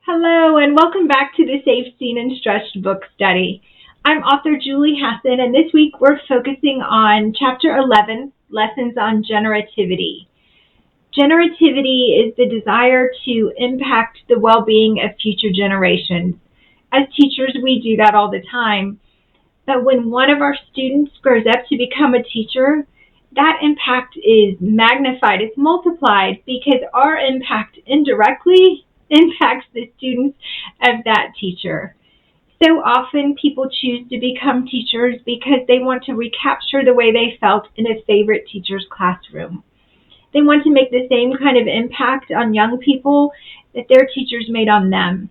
Hello, and welcome back to the Safe, Seen, and Stretched book study. I'm author Julie Hasson, and this week we're focusing on Chapter 11, Lessons on Generativity. Generativity is the desire to impact the well-being of future generations. As teachers, we do that all the time. But when one of our students grows up to become a teacher, that impact is magnified, it's multiplied, because our impact indirectly impacts the students of that teacher. So often people choose to become teachers because they want to recapture the way they felt in a favorite teacher's classroom. They want to make the same kind of impact on young people that their teachers made on them.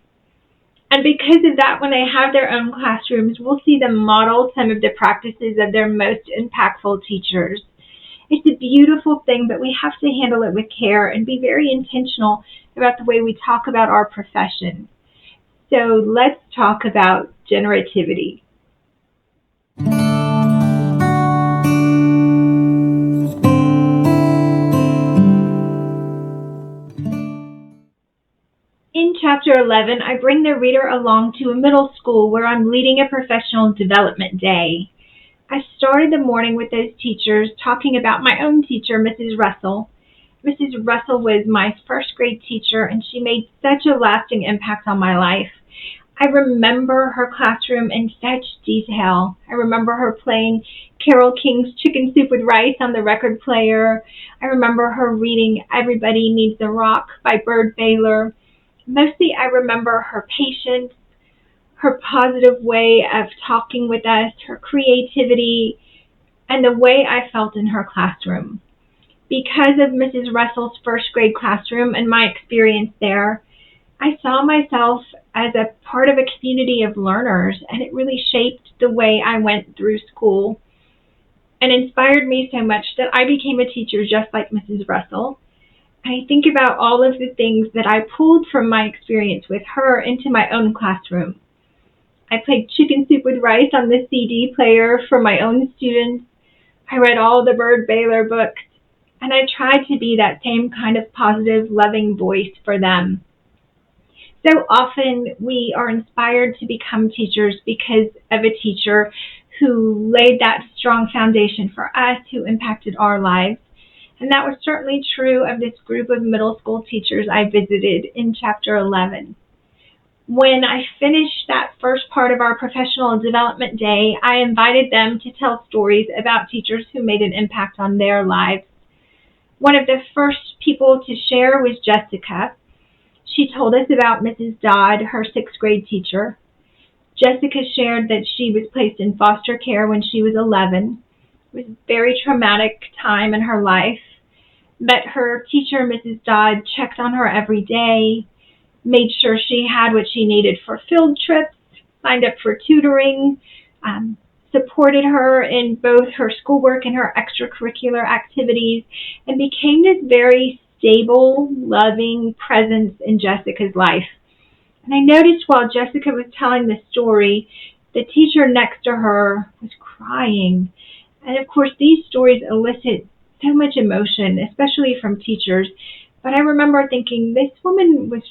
And because of that, when they have their own classrooms, we'll see them model some of the practices of their most impactful teachers. It's a beautiful thing, but we have to handle it with care and be very intentional about the way we talk about our profession. So let's talk about generativity. In Chapter 11, I bring the reader along to a middle school where I'm leading a professional development day. I started the morning with those teachers talking about my own teacher, Mrs. Russell. Mrs. Russell was my first grade teacher, and she made such a lasting impact on my life. I remember her classroom in such detail. I remember her playing Carole King's Chicken Soup with Rice on the record player. I remember her reading Everybody Needs a Rock by Byrd Baylor. Mostly I remember her patience, her positive way of talking with us, her creativity, and the way I felt in her classroom. Because of Mrs. Russell's first grade classroom and my experience there, I saw myself as a part of a community of learners, and it really shaped the way I went through school and inspired me so much that I became a teacher just like Mrs. Russell. I think about all of the things that I pulled from my experience with her into my own classroom. I played Chicken Soup with Rice on the CD player for my own students. I read all the Byrd Baylor books, and I tried to be that same kind of positive, loving voice for them. So often we are inspired to become teachers because of a teacher who laid that strong foundation for us, who impacted our lives. And that was certainly true of this group of middle school teachers I visited in Chapter 11. When I finished that first part of our professional development day, I invited them to tell stories about teachers who made an impact on their lives. One of the first people to share was Jessica. She told us about Mrs. Dodd, her sixth grade teacher. Jessica shared that she was placed in foster care when she was 11. It was a very traumatic time in her life. But her teacher, Mrs. Dodd, checked on her every day, made sure she had what she needed for field trips, signed up for tutoring, supported her in both her schoolwork and her extracurricular activities, and became this very stable, loving presence in Jessica's life. And I noticed while Jessica was telling the story, the teacher next to her was crying. And of course, these stories elicit so much emotion, especially from teachers. But I remember thinking, this woman was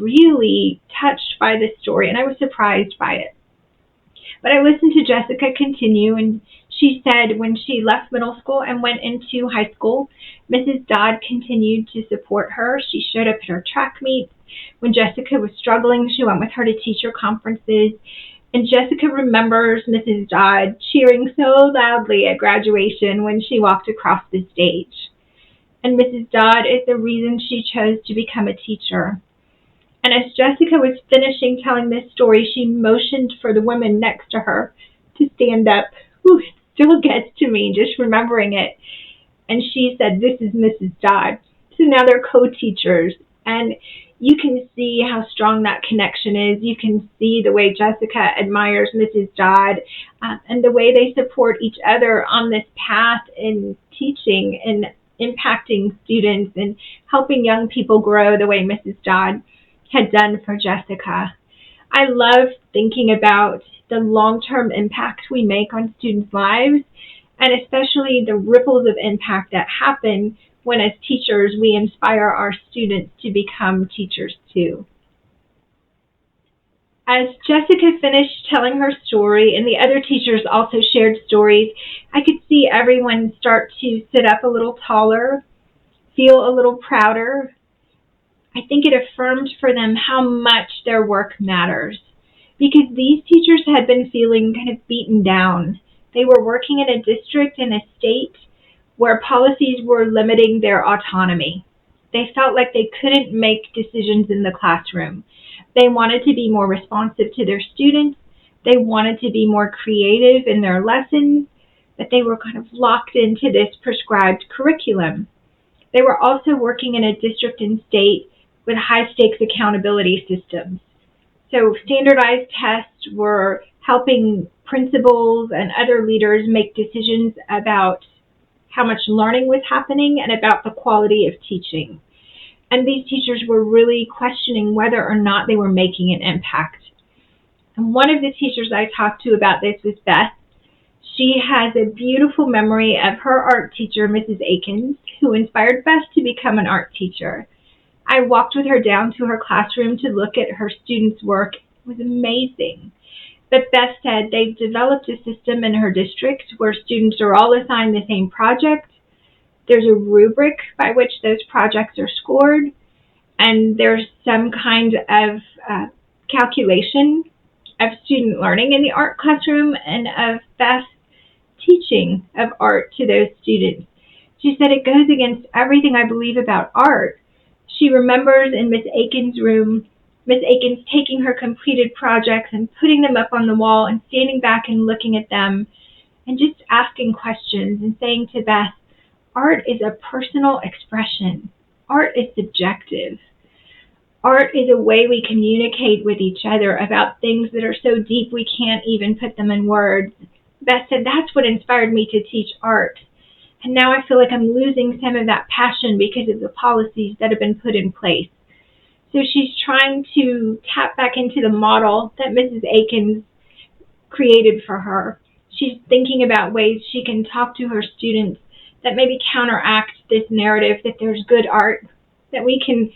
really touched by this story, and I was surprised by it. But I listened to Jessica continue, and she said when she left middle school and went into high school, Mrs. Dodd continued to support her. She showed up at her track meets. When Jessica was struggling, she went with her to teacher conferences. And Jessica remembers Mrs. Dodd cheering so loudly at graduation when she walked across the stage. And Mrs. Dodd is the reason she chose to become a teacher. And as Jessica was finishing telling this story, she motioned for the women next to her to stand up. Ooh, it still gets to me just remembering it. And she said, "This is Mrs. Dodd." So now they're co-teachers. And you can see how strong that connection is. You can see the way Jessica admires Mrs. Dodd and the way they support each other on this path in teaching and impacting students and helping young people grow the way Mrs. Dodd had done for Jessica. I love thinking about the long-term impact we make on students' lives, and especially the ripples of impact that happen when as teachers we inspire our students to become teachers too. As Jessica finished telling her story and the other teachers also shared stories, I could see everyone start to sit up a little taller, feel a little prouder. I think it affirmed for them how much their work matters, because these teachers had been feeling kind of beaten down. They were working in a district and a state where policies were limiting their autonomy. They felt like they couldn't make decisions in the classroom. They wanted to be more responsive to their students. They wanted to be more creative in their lessons, but they were kind of locked into this prescribed curriculum. They were also working in a district and state with high stakes accountability systems. So standardized tests were helping principals and other leaders make decisions about how much learning was happening and about the quality of teaching. And these teachers were really questioning whether or not they were making an impact. And one of the teachers I talked to about this was Beth. She has a beautiful memory of her art teacher, Mrs. Akins, who inspired Beth to become an art teacher. I walked with her down to her classroom to look at her students' work. It was amazing. But Beth said they've developed a system in her district where students are all assigned the same project. There's a rubric by which those projects are scored, and there's some kind of calculation of student learning in the art classroom and of Beth's teaching of art to those students. She said it goes against everything I believe about art. She remembers in Miss Akins' room, Miss Akins taking her completed projects and putting them up on the wall and standing back and looking at them and just asking questions and saying to Beth, art is a personal expression. Art is subjective. Art is a way we communicate with each other about things that are so deep we can't even put them in words. Beth said that's what inspired me to teach art. And now I feel like I'm losing some of that passion because of the policies that have been put in place. So she's trying to tap back into the model that Mrs. Akins created for her. She's thinking about ways she can talk to her students that maybe counteract this narrative that there's good art, that we can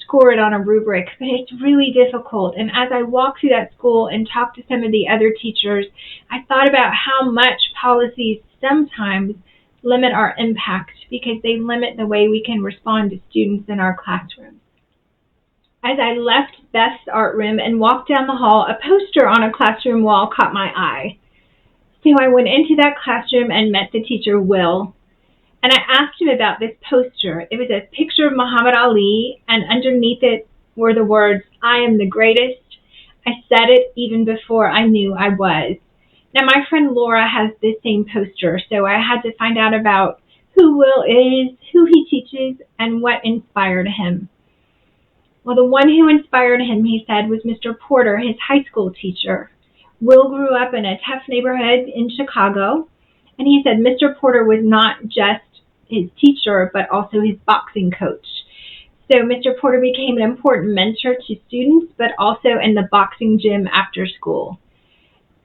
score it on a rubric, but it's really difficult. And as I walked through that school and talked to some of the other teachers, I thought about how much policies sometimes limit our impact because they limit the way we can respond to students in our classroom. As I left Beth's art room and walked down the hall, a poster on a classroom wall caught my eye. So I went into that classroom and met the teacher, Will. And I asked him about this poster. It was a picture of Muhammad Ali, and underneath it were the words, "I am the greatest." I said it even before I knew I was. Now, my friend Laura has this same poster, so I had to find out about who Will is, who he teaches, and what inspired him. Well, the one who inspired him, he said, was Mr. Porter, his high school teacher. Will grew up in a tough neighborhood in Chicago, and he said Mr. Porter was not just his teacher, but also his boxing coach. So Mr. Porter became an important mentor to students, but also in the boxing gym after school.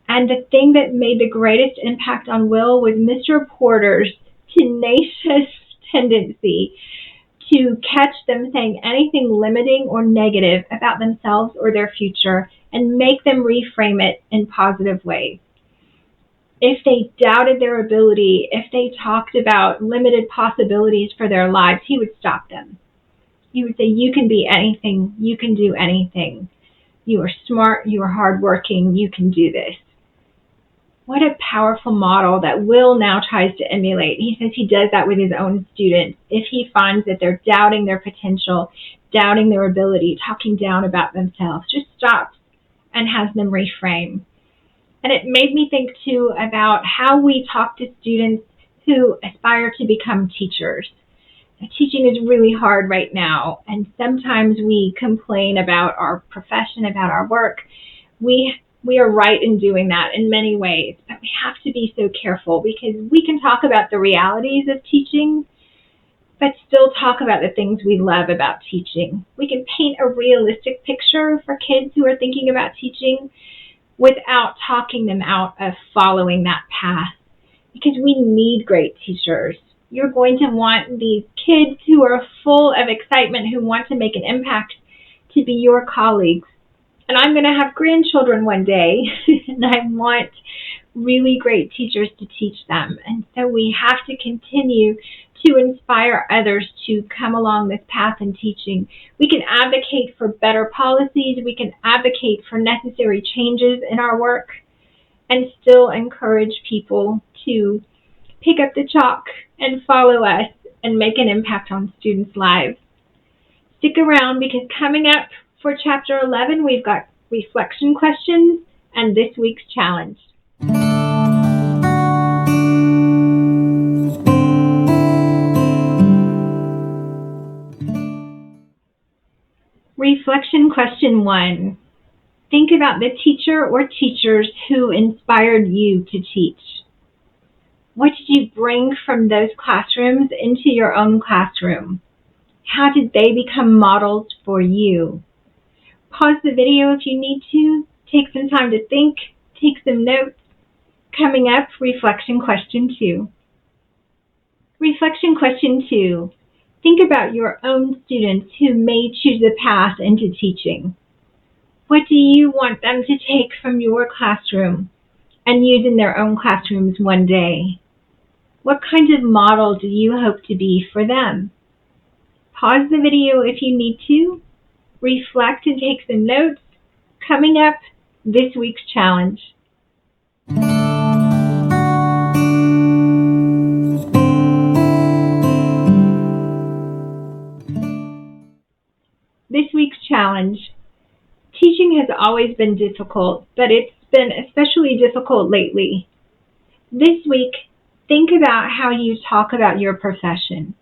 And the thing that made the greatest impact on Will was Mr. Porter's tenacious tendency to catch them saying anything limiting or negative about themselves or their future and make them reframe it in positive ways. If they doubted their ability, if they talked about limited possibilities for their lives, he would stop them. He would say, you can be anything, you can do anything. You are smart, you are hardworking, you can do this. What a powerful model that Will now tries to emulate. He says he does that with his own students. If he finds that they're doubting their potential, doubting their ability, talking down about themselves, just stops and has them reframe. And it made me think, too, about how we talk to students who aspire to become teachers. Teaching is really hard right now, and sometimes we complain about our profession, about our work. We are right in doing that in many ways, but we have to be so careful because we can talk about the realities of teaching, but still talk about the things we love about teaching. We can paint a realistic picture for kids who are thinking about teaching without talking them out of following that path, because we need great teachers. You're going to want these kids who are full of excitement, who want to make an impact, to be your colleagues. And I'm going to have grandchildren one day, and I want really great teachers to teach them. And so we have to continue to inspire others to come along this path in teaching. We can advocate for better policies, we can advocate for necessary changes in our work, and still encourage people to pick up the chalk and follow us and make an impact on students' lives. Stick around, because coming up for Chapter 11, we've got reflection questions and this week's challenge. Reflection question 1. Think about the teacher or teachers who inspired you to teach. What did you bring from those classrooms into your own classroom? How did they become models for you? Pause the video if you need to. Take some time to think. Take some notes. Coming up, reflection question 2. Reflection question 2. Think about your own students who may choose a path into teaching. What do you want them to take from your classroom and use in their own classrooms one day? What kind of model do you hope to be for them? Pause the video if you need to. Reflect and take some notes. Coming up, this week's challenge. This week's challenge. Teaching has always been difficult, but it's been especially difficult lately. This week, think about how you talk about your profession.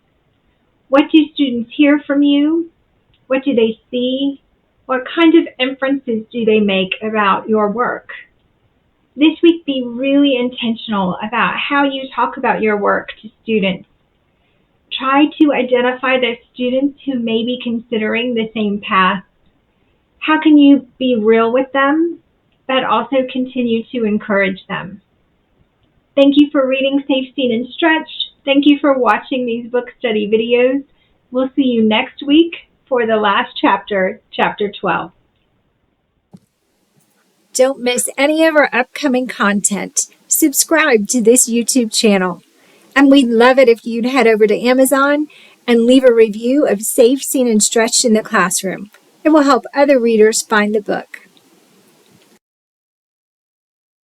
What do students hear from you? What do they see? What kind of inferences do they make about your work? This week, be really intentional about how you talk about your work to students. Try to identify those students who may be considering the same path. How can you be real with them, but also continue to encourage them? Thank you for reading Safe, Seen, and Stretched. Thank you for watching these book study videos. We'll see you next week for the last chapter, Chapter 12. Don't miss any of our upcoming content. Subscribe to this YouTube channel. And we'd love it if you'd head over to Amazon and leave a review of Safe, Seen, and Stretched in the Classroom. It will help other readers find the book.